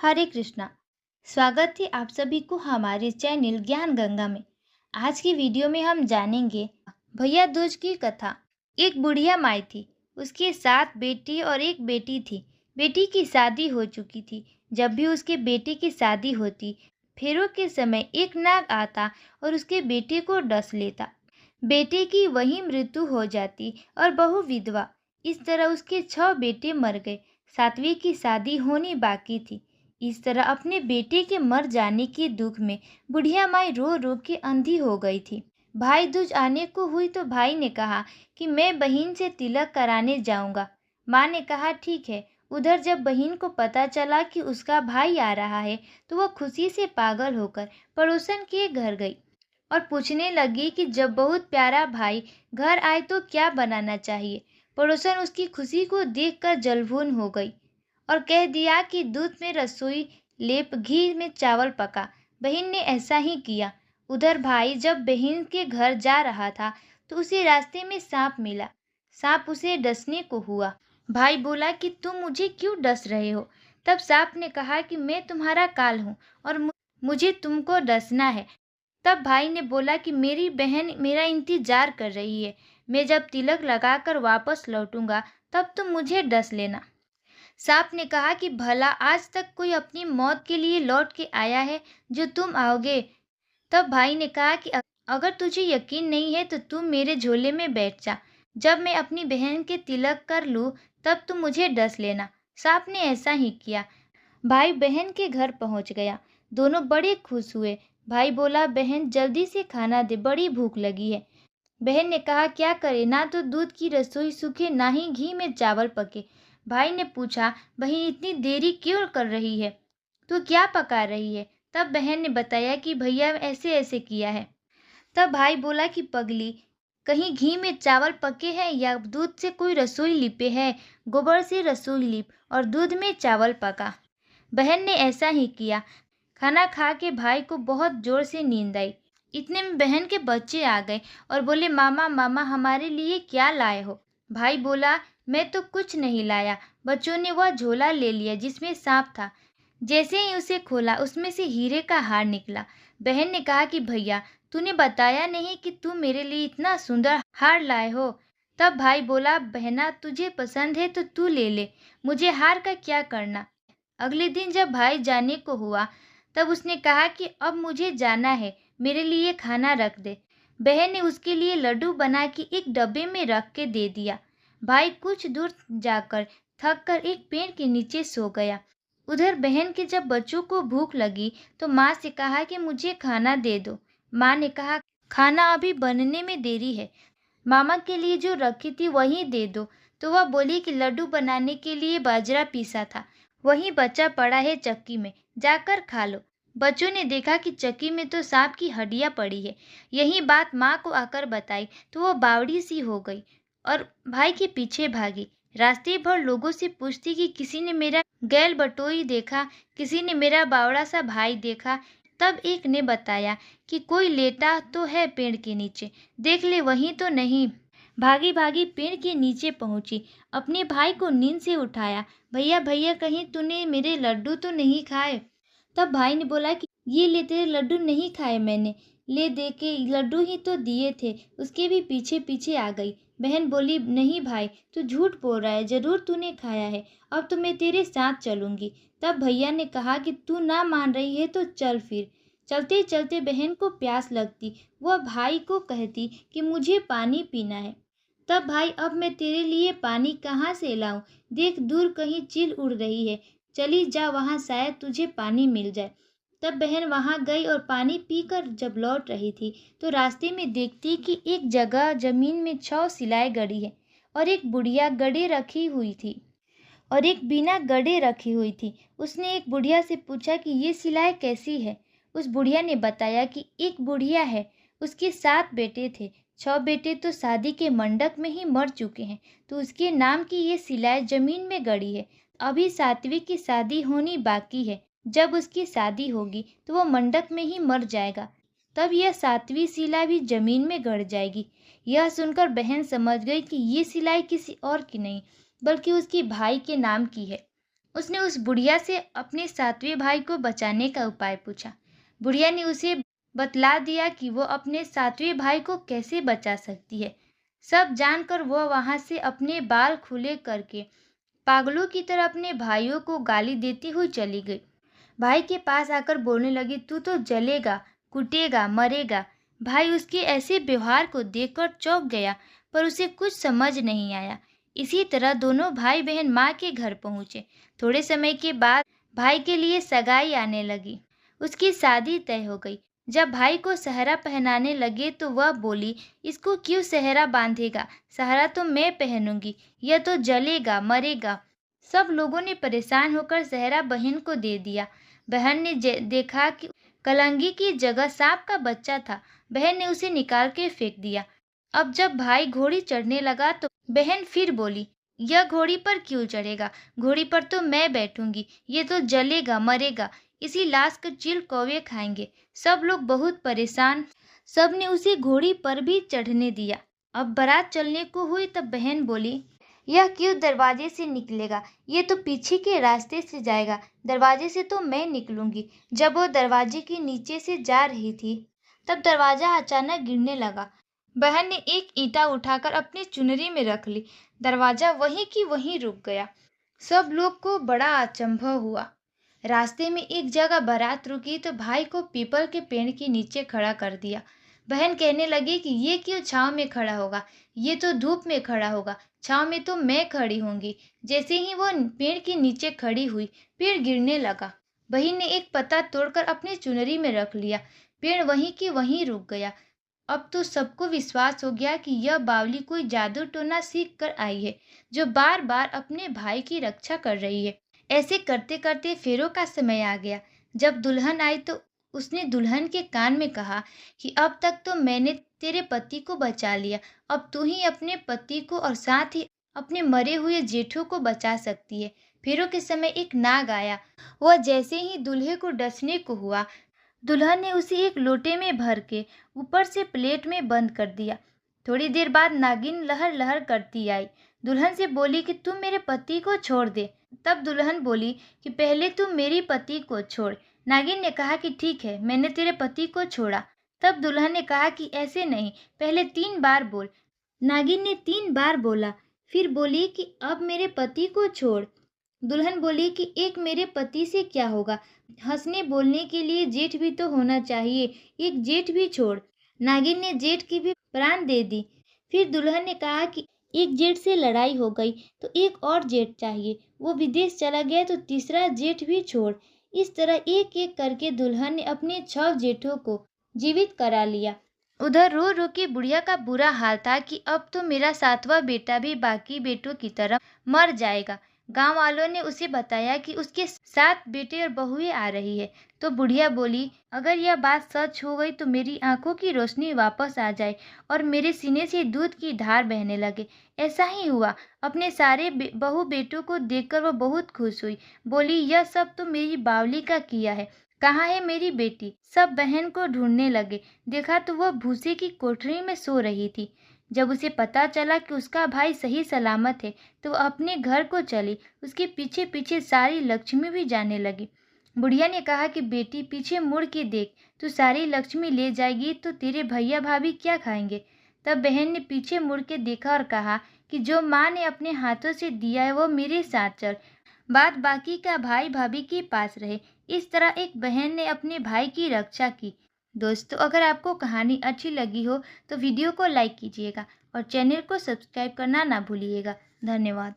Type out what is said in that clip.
हरे कृष्णा। स्वागत है आप सभी को हमारे चैनल ज्ञान गंगा में। आज की वीडियो में हम जानेंगे भैया दूज की कथा। एक बुढ़िया माई थी, उसके 7 बेटे और एक बेटी थी। बेटी की शादी हो चुकी थी। जब भी उसके बेटे की शादी होती, फेरों के समय एक नाग आता और उसके बेटे को डस लेता। बेटे की वही मृत्यु हो जाती और बहू विधवा। इस तरह उसके 6 बेटे मर गए। 7वीं की शादी होनी बाकी थी। इस तरह अपने बेटे के मर जाने के दुख में बुढ़िया माई रो रो के अंधी हो गई थी। भाई दूज आने को हुई तो भाई ने कहा कि मैं बहन से तिलक कराने जाऊंगा। माँ ने कहा ठीक है। उधर जब बहन को पता चला कि उसका भाई आ रहा है तो वह खुशी से पागल होकर पड़ोसन के घर गई और पूछने लगी कि जब बहुत प्यारा भाई घर आए तो क्या बनाना चाहिए। पड़ोसन उसकी खुशी को देखकर जलभून हो गई और कह दिया कि दूध में रसोई लेप, घी में चावल पका। बहन ने ऐसा ही किया। उधर भाई जब बहन के घर जा रहा था तो उसे रास्ते में सांप मिला। सांप उसे डसने को हुआ। भाई बोला कि तुम मुझे क्यों डस रहे हो। तब सांप ने कहा कि मैं तुम्हारा काल हूँ और मुझे तुमको डसना है। तब भाई ने बोला कि मेरी बहन मेरा इंतजार कर रही है। मैं जब तिलक लगाकर वापस लौटूंगा तब तुम मुझे डस लेना। सांप ने कहा कि भला आज तक कोई अपनी मौत के लिए लौट के आया है जो तुम आओगे। तब भाई ने कहा कि अगर तुझे यकीन नहीं है तो तुम मेरे झोले में बैठ जा। जब मैं अपनी बहन के तिलक कर लूँ तब तुम मुझे डस लेना। सांप ने ऐसा ही किया। भाई बहन के घर पहुंच गया। दोनों बड़े खुश हुए। भाई बोला बहन जल्दी से खाना दे, बड़ी भूख लगी है। बहन ने कहा क्या करे, ना तो दूध की रसोई सूखे ना ही घी में चावल पके। भाई ने पूछा बहन इतनी देरी क्यों कर रही है, तू क्या पका रही है। तब बहन ने बताया कि भैया ऐसे ऐसे किया है। तब भाई बोला कि पगली, कहीं घी में चावल पके हैं या दूध से कोई रसोई लिपे है। गोबर से रसोई लिप और दूध में चावल पका। बहन ने ऐसा ही किया। खाना खा के भाई को बहुत जोर से नींद आई। इतने में बहन के बच्चे आ गए और बोले मामा मामा हमारे लिए क्या लाए हो। भाई बोला मैं तो कुछ नहीं लाया। बच्चों ने वह झोला ले लिया जिसमें सांप था। जैसे ही उसे खोला उसमें से हीरे का हार निकला। बहन ने कहा कि भैया तूने बताया नहीं कि तू मेरे लिए इतना सुंदर हार लाए हो। तब भाई बोला बहना तुझे पसंद है तो तू ले ले, मुझे हार का क्या करना। अगले दिन जब भाई जाने को हुआ तब उसने कहा कि अब मुझे जाना है, मेरे लिए खाना रख दे। बहन ने उसके लिए लड्डू बना के एक डब्बे में रख के दे दिया। भाई कुछ दूर जाकर थक कर एक पेड़ के नीचे सो गया। उधर बहन के जब बच्चों को भूख लगी तो माँ से कहा कि मुझे खाना दे दो। माँ ने कहा खाना अभी बनने में देरी है, मामा के लिए जो रखी थी वही दे दो। तो वह बोली कि लड्डू बनाने के लिए बाजरा पीसा था, वही बचा पड़ा है चक्की में, जाकर खा लो। बच्चों ने देखा कि चक्की में तो सांप की हड्डियां पड़ी है। यही बात माँ को आकर बताई तो वो बावड़ी सी हो गई और भाई के पीछे भागी। रास्ते भर लोगों से पूछती कि किसी ने मेरा गैल बटोई देखा, किसी ने मेरा बावड़ा सा भाई देखा। तब एक ने बताया कि कोई लेटा तो है पेड़ के नीचे, देख ले वही तो नहीं। भागी भागी पेड़ के नीचे पहुंची, अपने भाई को नींद से उठाया। भैया भैया कहीं तूने मेरे लड्डू तो नहीं खाए। तब भाई ने बोला कि ये ले तेरे लड्डू नहीं खाए मैंने, ले दे के लड्डू ही तो दिए थे। उसके भी पीछे पीछे आ गई। बहन बोली नहीं भाई तू झूठ बोल रहा है, जरूर तूने खाया है, अब तो मैं तेरे साथ चलूंगी। तब भैया ने कहा कि तू ना मान रही है तो चल फिर। चलते चलते बहन को प्यास लगती, वह भाई को कहती कि मुझे पानी पीना है। तब भाई अब मैं तेरे लिए पानी कहाँ से लाऊं, देख दूर कहीं चील उड़ रही है, चली जा वहाँ शायद तुझे पानी मिल जाए। तब बहन वहाँ गई और पानी पीकर जब लौट रही थी तो रास्ते में देखती कि एक जगह जमीन में 6 सिलाई गड़ी है और एक बुढ़िया गड़े रखी हुई थी और एक बिना गड़े रखी हुई थी। उसने एक बुढ़िया से पूछा कि ये सिलाई कैसी है। उस बुढ़िया ने बताया कि एक बुढ़िया है, उसके 7 बेटे थे। 6 बेटे तो शादी के मंडप में ही मर चुके हैं, तो उसके नाम की ये सिलाई जमीन में गड़ी है। अभी 7वीं की शादी होनी बाकी है। जब उसकी शादी होगी तो वो मंडप में ही मर जाएगा, तब यह 7वीं सिलाई भी जमीन में गड़ जाएगी। यह सुनकर बहन समझ गई कि ये सिलाई किसी और की नहीं बल्कि उसके भाई के नाम की है। उसने उस बुढ़िया से अपने सातवें भाई को बचाने का उपाय पूछा। बुढ़िया ने उसे बतला दिया कि वो अपने सातवें भाई को कैसे बचा सकती है। सब जानकर वह वहां से अपने बाल खुले करके पागलों की तरह अपने भाइयों को गाली देती हुई चली गई। भाई के पास आकर बोलने लगी, तू तो जलेगा, कुटेगा, मरेगा। भाई उसके ऐसे व्यवहार को देखकर चौंक गया, पर उसे कुछ समझ नहीं आया। इसी तरह दोनों भाई बहन माँ के घर पहुँचे। थोड़े समय के बाद भाई के लिए सगाई आने लगी। उसकी शादी तय हो गई। जब भाई को सहरा पहनाने लगे तो वह बोली, इसको क्यों सहरा बांधेगा? सहरा तो मैं पहनूंगी, यह तो जलेगा, मरेगा। सब लोगों ने परेशान होकर सहरा बहन को दे दिया। बहन ने देखा कि कलंगी की जगह सांप का बच्चा था। बहन ने उसे निकाल के फेंक दिया। अब जब भाई घोड़ी चढ़ने लगा तो बहन फिर बोली, यह घोड़ी पर क्यों चढ़ेगा? घोड़ी पर तो मैं बैठूंगी, ये तो जलेगा, मरेगा। इसी लाश को चील कौवे खाएंगे। सब लोग बहुत परेशान। सब ने उसे घोड़ी पर भी चढ़ने दिया। अब बारात चलने को हुई तब बहन बोली, यह क्यों दरवाजे से निकलेगा? ये तो पीछे के रास्ते से जाएगा। दरवाजे से तो मैं निकलूंगी। जब वो दरवाजे के नीचे से जा रही थी तब दरवाजा अचानक गिरने लगा। बहन ने एक ईंटा उठाकर अपनी चुनरी में रख ली। दरवाजा वहीं की वहीं रुक गया। सब लोग को बड़ा अचंभव हुआ। रास्ते में एक जगह बारात रुकी तो भाई को पीपल के पेड़ के नीचे खड़ा कर दिया। बहन कहने लगी कि ये क्यों छांव में खड़ा होगा? ये तो धूप में खड़ा होगा। छांव में तो मैं खड़ी होंगी। जैसे ही वो पेड़ के नीचे खड़ी हुई, पेड़ गिरने लगा। बहन ने एक पत्ता तोड़कर अपनी चुनरी में रख लिया। पेड़ वहीं की वहीं रुक गया। अब तो सबको विश्वास हो गया कि यह बावली कोई जादू टोना सीख कर आई है, जो बार बार अपने भाई की रक्षा कर रही है। ऐसे करते करते फेरों का समय आ गया। जब दुल्हन आई तो उसने दुल्हन के कान में कहा कि अब तक तो मैंने तेरे पति को बचा लिया, अब तू ही अपने पति को और साथ ही अपने मरे हुए जेठों को बचा सकती है। फेरों के समय एक नाग आया। वह जैसे ही दूल्हे को डसने को हुआ, दुल्हन ने उसे एक लोटे में भर के ऊपर से प्लेट में बंद कर दिया। थोड़ी देर बाद नागिन लहर लहर करती आई। दुल्हन से बोली कि तुम मेरे पति को छोड़ दे। तब दुल्हन बोली कि पहले तुम मेरी पति को छोड़। नागिन ने कहा कि ठीक है, मैंने तेरे पति को छोड़ा। तब दुल्हन ने कहा कि ऐसे नहीं, पहले 3 बार बोल। नागिन ने 3 बार बोला। फिर बोली कि अब मेरे पति को छोड़। दुल्हन बोली कि एक मेरे पति से क्या होगा? हंसने बोलने के लिए जेठ भी तो होना चाहिए, एक जेठ भी छोड़। नागिन ने जेठ की भी प्राण दे दी। फिर दुल्हन ने कहा कि एक जेठ से लड़ाई हो गई तो एक और जेठ चाहिए, वो विदेश चला गया तो तीसरा जेठ भी छोड़। इस तरह एक एक करके दुल्हन ने अपने 6 जेठों को जीवित करा लिया। उधर रो रो के बुढ़िया का बुरा हाल था कि अब तो मेरा 7वां बेटा भी बाकी बेटों की तरह मर जाएगा। गांव वालों ने उसे बताया कि उसके 7 बेटे और बहुएं आ रही है। तो बुढ़िया बोली, अगर यह बात सच हो गई तो मेरी आंखों की रोशनी वापस आ जाए और मेरे सीने से दूध की धार बहने लगे। ऐसा ही हुआ। अपने सारे बहू बेटों को देखकर वह बहुत खुश हुई। बोली, यह सब तो मेरी बावली का किया है। कहाँ है मेरी बेटी? सब बहन को ढूंढने लगे। देखा तो वह भूसे की कोठरी में सो रही थी। जब उसे पता चला कि उसका भाई सही सलामत है तो वह अपने घर को चली। उसके पीछे पीछे सारी लक्ष्मी भी जाने लगी। बुढ़िया ने कहा कि बेटी पीछे मुड़ के देख, तू सारी लक्ष्मी ले जाएगी तो तेरे भैया भाभी क्या खाएंगे? तब बहन ने पीछे मुड़ के देखा और कहा कि जो माँ ने अपने हाथों से दिया है वो मेरे साथ चल, बाद बाकी का भाई भाभी के पास रहे। इस तरह एक बहन ने अपने भाई की रक्षा की। दोस्तों, अगर आपको कहानी अच्छी लगी हो तो वीडियो को लाइक कीजिएगा और चैनल को सब्सक्राइब करना ना भूलिएगा। धन्यवाद।